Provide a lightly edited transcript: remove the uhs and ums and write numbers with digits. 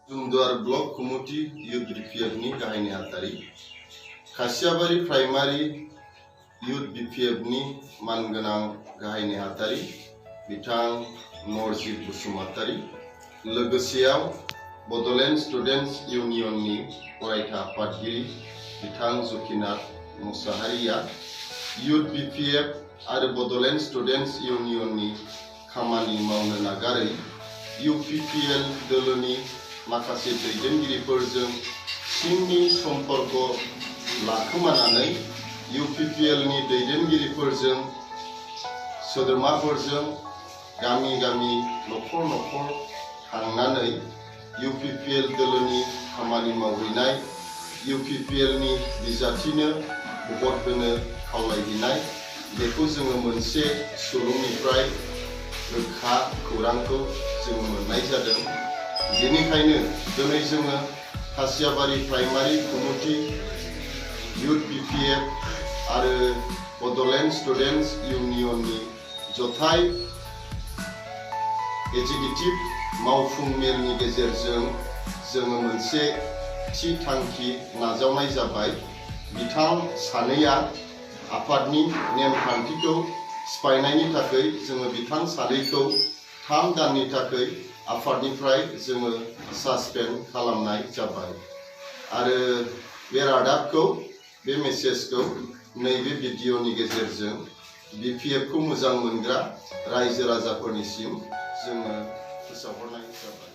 जुमदुवार block committee youth बीपीएफनि गाहाय नेहाथारि खासियाबारि primary youth बीपीएफनि मानगोनां गाहाय नेहाथारि बिथां नरजित बसुमतारी लोगोसेयाव बड'लेण्ड स्टुडेन्ट्स इउनियननि अरायथा आफादगिरि बिथां जकिनाथ मुसाहारिया युथ बीपीएफ आरो बड'लेण्ड स्टुडेन्ट्स इउनियननि खामानि मावनो नागारै यूपीपीएल दोलोनि माखासे दैदेनगिरिफोरजों सिंनि सम्पर्क लाखोमानानै यूपीपीएलनि दैदेनगिरिफोरजों सोद्रोमाफोरजों गामि गामि नखर नखर थांनानै यूपीपीएल दोलोनि खामानि मावहैनाय यूपीपीएलनि बिजाथिनो भट होनो खावलायहैनाय बेखौ जोङो मोनसे सुलुंनिफ्राय रोखा खौरांखौ जों मोननाय जादों। बेनिखायनो दिनै जोङो खासियाबारि प्राइमारि कमिटि युथ बीपीएफ आरो बड'लेण्ड स्टुडेन्ट्स इउनियननि जथाय एग्जिकिउटिभ मावफुं मेलनि गेजेरजों जोङो मोनसे थि थांखि नाजावनाय जाबाय। बिथां सानैया आफादनि नेमखान्थिखौ सिफायनायनि थाखाय जोङो बिथां सानैखौ 3 दाननि थाखाय आफादनिफ्राय जोङो सासपेन्ड खालामनाय जाबाय आरो बे रादाबखौ बे मेसेजखौ नैबे भिडिअनि गेजेरजों बीपीएफखौ मोजां मोनग्रा रायजो राजाफोरनिसिम जोङो फोसावहरनाय जाबाय।